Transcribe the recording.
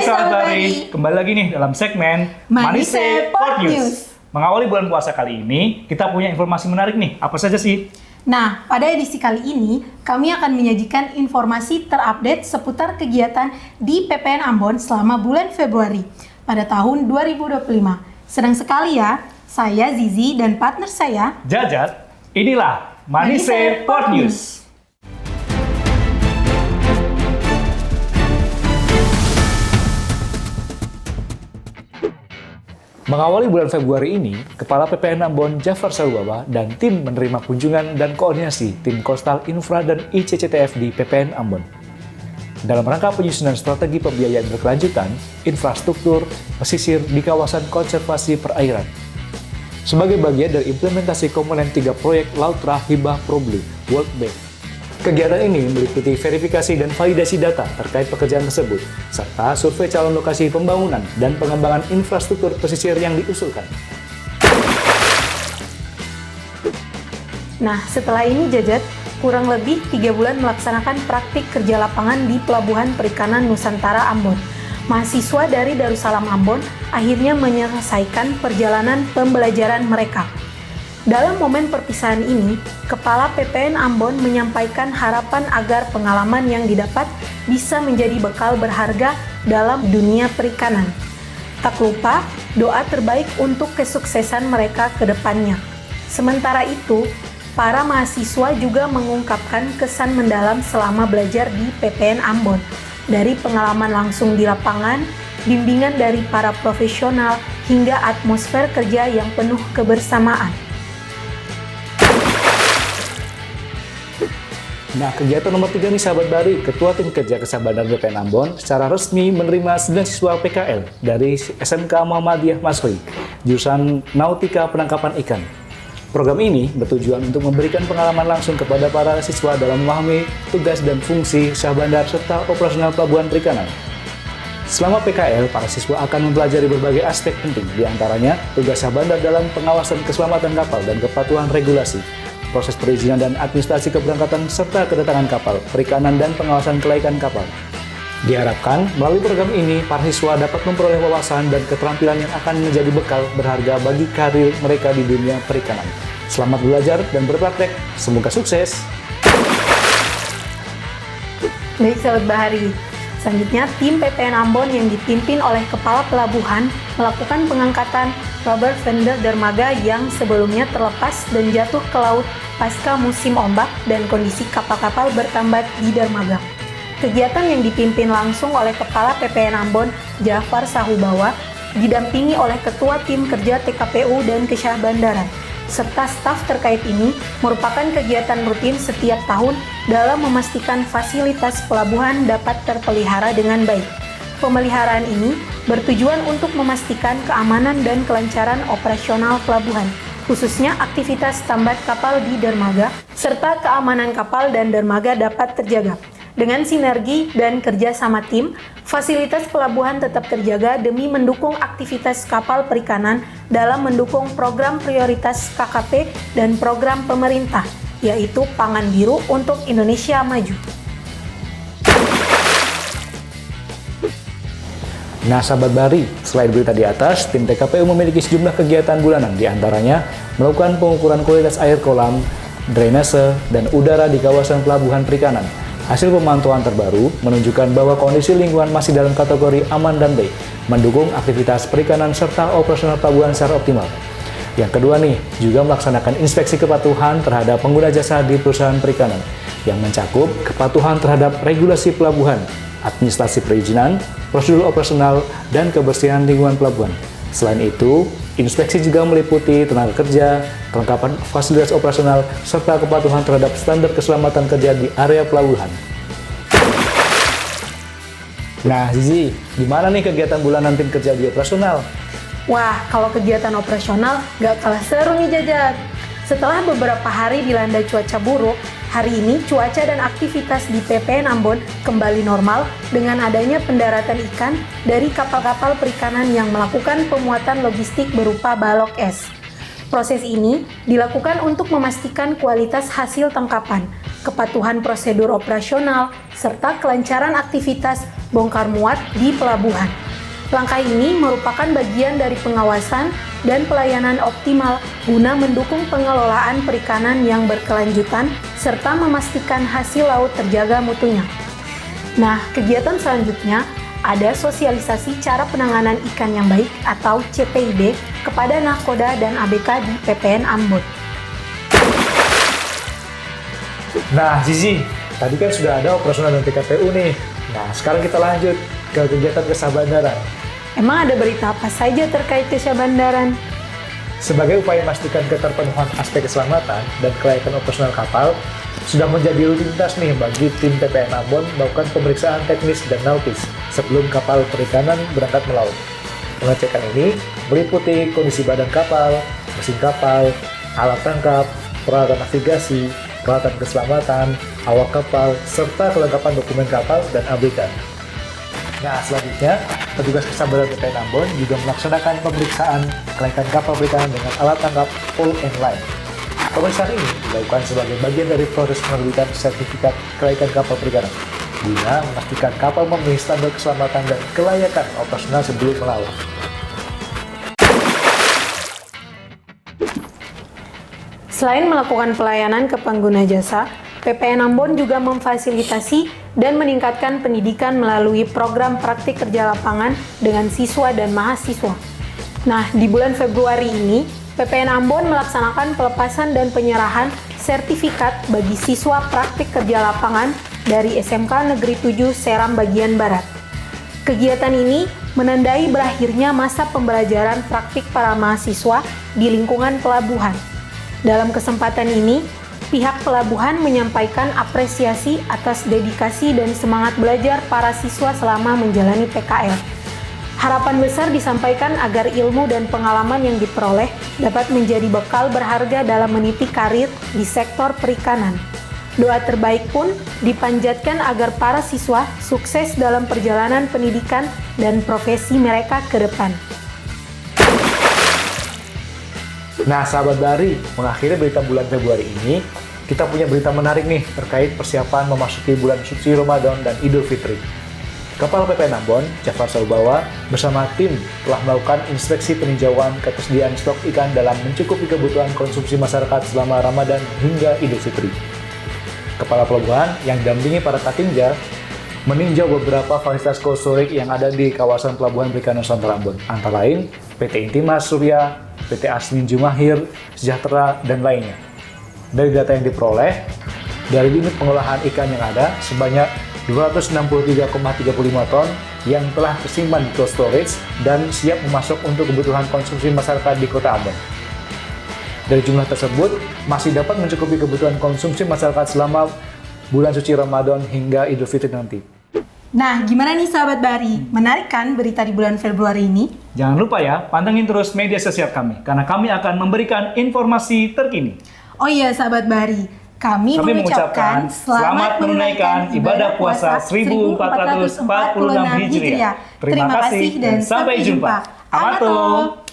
Sahabat Bahari, kembali lagi nih dalam segmen Manise Port News. Mengawali bulan puasa kali ini, kita punya informasi menarik nih. Apa saja sih? Nah, pada edisi kali ini, kami akan menyajikan informasi terupdate seputar kegiatan di PPN Ambon selama bulan Februari pada tahun 2025. Senang sekali ya, saya Zizi dan partner saya, Jajat, inilah Manise Port News. Mengawali bulan Februari ini, Kepala PPN Ambon Jafar Salubawa dan tim menerima kunjungan dan koordinasi tim Coastal Infra dan ICCTF di PPN Ambon. Dalam rangka penyusunan strategi pembiayaan berkelanjutan, infrastruktur, pesisir di kawasan konservasi perairan. Sebagai bagian dari implementasi komponen 3 proyek Lautra Hibah Problu World Bank. Kegiatan ini meliputi verifikasi dan validasi data terkait pekerjaan tersebut, serta survei calon lokasi pembangunan dan pengembangan infrastruktur pesisir yang diusulkan. Nah, setelah ini Jajat, kurang lebih 3 bulan melaksanakan praktik kerja lapangan di Pelabuhan Perikanan Nusantara Ambon. Mahasiswa dari Darussalam Ambon akhirnya menyelesaikan perjalanan pembelajaran mereka. Dalam momen perpisahan ini, Kepala PPN Ambon menyampaikan harapan agar pengalaman yang didapat bisa menjadi bekal berharga dalam dunia perikanan. Tak lupa, doa terbaik untuk kesuksesan mereka ke depannya. Sementara itu, para mahasiswa juga mengungkapkan kesan mendalam selama belajar di PPN Ambon. Dari pengalaman langsung di lapangan, bimbingan dari para profesional, hingga atmosfer kerja yang penuh kebersamaan. Nah, kegiatan nomor 3 nih sahabat Bahari, Ketua Tim Kerja Kesabaran PPN Ambon secara resmi menerima 9 siswa PKL dari SMK Muhammadiyah Masri, jurusan Nautika Penangkapan Ikan. Program ini bertujuan untuk memberikan pengalaman langsung kepada para siswa dalam memahami tugas dan fungsi usaha bandar serta operasional pelabuhan perikanan. Selama PKL, para siswa akan mempelajari berbagai aspek penting, diantaranya tugas usaha bandar dalam pengawasan keselamatan kapal dan kepatuhan regulasi, proses perizinan dan administrasi keberangkatan serta kedatangan kapal, perikanan dan pengawasan kelaikan kapal. Diharapkan, melalui program ini, para siswa dapat memperoleh wawasan dan keterampilan yang akan menjadi bekal berharga bagi karir mereka di dunia perikanan. Selamat belajar dan berpraktek, semoga sukses! Baik Sahabat Bahari, selanjutnya tim PPN Ambon yang dipimpin oleh Kepala Pelabuhan melakukan pengangkatan rubber fender dermaga yang sebelumnya terlepas dan jatuh ke laut pasca musim ombak dan kondisi kapal-kapal bertambat di dermaga. Kegiatan yang dipimpin langsung oleh Kepala PPN Ambon Jafar Salubawa didampingi oleh Ketua Tim Kerja TKPU dan Kesyahbandaran, serta staf terkait ini merupakan kegiatan rutin setiap tahun dalam memastikan fasilitas pelabuhan dapat terpelihara dengan baik. Pemeliharaan ini bertujuan untuk memastikan keamanan dan kelancaran operasional pelabuhan, khususnya aktivitas tambat kapal di dermaga, serta keamanan kapal dan dermaga dapat terjaga. Dengan sinergi dan kerja sama tim, fasilitas pelabuhan tetap terjaga demi mendukung aktivitas kapal perikanan dalam mendukung program prioritas KKP dan program pemerintah, yaitu Pangan Biru untuk Indonesia Maju. Nah, sahabat Bahari, selain berita di atas, tim TKPU memiliki sejumlah kegiatan bulanan, diantaranya melakukan pengukuran kualitas air kolam, drainase, dan udara di kawasan pelabuhan perikanan. Hasil pemantauan terbaru menunjukkan bahwa kondisi lingkungan masih dalam kategori aman dan baik, mendukung aktivitas perikanan serta operasional pelabuhan secara optimal. Yang kedua nih, juga melaksanakan inspeksi kepatuhan terhadap pengguna jasa di perusahaan perikanan, yang mencakup kepatuhan terhadap regulasi pelabuhan, administrasi perizinan, prosedur operasional, dan kebersihan lingkungan pelabuhan. Selain itu, inspeksi juga meliputi tenaga kerja, kelengkapan fasilitas operasional, serta kepatuhan terhadap standar keselamatan kerja di area pelabuhan. Nah, Zizi, gimana nih kegiatan bulanan tim kerja di operasional? Wah, kalau kegiatan operasional gak kalah seru nih Jajat. Setelah beberapa hari dilanda cuaca buruk, hari ini cuaca dan aktivitas di PPN Ambon kembali normal dengan adanya pendaratan ikan dari kapal-kapal perikanan yang melakukan pemuatan logistik berupa balok es. Proses ini dilakukan untuk memastikan kualitas hasil tangkapan, kepatuhan prosedur operasional, serta kelancaran aktivitas bongkar muat di pelabuhan. Langkah ini merupakan bagian dari pengawasan dan pelayanan optimal guna mendukung pengelolaan perikanan yang berkelanjutan serta memastikan hasil laut terjaga mutunya. Nah, kegiatan selanjutnya ada sosialisasi cara penanganan ikan yang baik atau CPIB kepada nahkoda dan ABK di PPN Ambon. Nah, Zizi, tadi kan sudah ada operasional dan TKPU nih. Nah, sekarang kita lanjut ke kegiatan Kesah Bandaran. Emang ada berita apa saja terkait Kesah Bandaran? Sebagai upaya memastikan keterpenuhan aspek keselamatan dan kelayakan operasional kapal, sudah menjadi rutinitas nih bagi tim PPN Ambon melakukan pemeriksaan teknis dan nautis sebelum kapal perikanan berangkat melaut. Pengecekan ini meliputi kondisi badan kapal, mesin kapal, alat tangkap, peralatan navigasi, peralatan keselamatan, awak kapal, serta kelengkapan dokumen kapal dan ABK. Nah, selanjutnya, petugas Kesah Bandaran PPN Ambon juga melaksanakan pemeriksaan kelayakan kapal perikanan dengan alat tangkap pull and line. Pemeriksaan ini dilakukan sebagai bagian dari proses penerbitan sertifikat kelayakan kapal perikanan, guna memastikan kapal memenuhi standar keselamatan dan kelayakan operasional sebelum melaut. Selain melakukan pelayanan ke pengguna jasa, PPN Ambon juga memfasilitasi dan meningkatkan pendidikan melalui program praktik kerja lapangan dengan siswa dan mahasiswa. Nah, di bulan Februari ini, PPN Ambon melaksanakan pelepasan dan penyerahan sertifikat bagi siswa praktik kerja lapangan dari SMK Negeri 7 Seram bagian Barat. Kegiatan ini menandai berakhirnya masa pembelajaran praktik para mahasiswa di lingkungan pelabuhan. Dalam kesempatan ini, pihak pelabuhan menyampaikan apresiasi atas dedikasi dan semangat belajar para siswa selama menjalani PKL. Harapan besar disampaikan agar ilmu dan pengalaman yang diperoleh dapat menjadi bekal berharga dalam meniti karir di sektor perikanan. Doa terbaik pun dipanjatkan agar para siswa sukses dalam perjalanan pendidikan dan profesi mereka ke depan. Nah, sahabat Bahari, mengakhiri berita bulan Februari ini, kita punya berita menarik nih terkait persiapan memasuki bulan suci Ramadan dan Idul Fitri. Kapal PPN Ambon, Jafar Saubawa, bersama tim telah melakukan inspeksi peninjauan ketersediaan stok ikan dalam mencukupi kebutuhan konsumsi masyarakat selama Ramadan hingga Idul Fitri. Kepala pelabuhan yang didampingi para katinja meninjau beberapa fasilitas cold storage yang ada di kawasan Pelabuhan Perikanan Nusantara Ambon, antara lain PT Intimas Surya, PT Asmin Jumahir, Sejahtera, dan lainnya. Dari data yang diperoleh, dari limit pengolahan ikan yang ada sebanyak 263,35 ton yang telah tersimpan di cold storage dan siap memasok untuk kebutuhan konsumsi masyarakat di Kota Ambon. Dari jumlah tersebut, masih dapat mencukupi kebutuhan konsumsi masyarakat selama bulan suci Ramadan hingga Idul Fitri nanti. Nah, gimana nih sahabat Bahari? Menarik kan berita di bulan Februari ini? Jangan lupa ya, pantengin terus media sosial kami, karena kami akan memberikan informasi terkini. Oh iya sahabat Bahari, kami mengucapkan selamat menunaikan ibadah puasa 1446 Hijriah. Terima kasih dan sampai jumpa. Amato!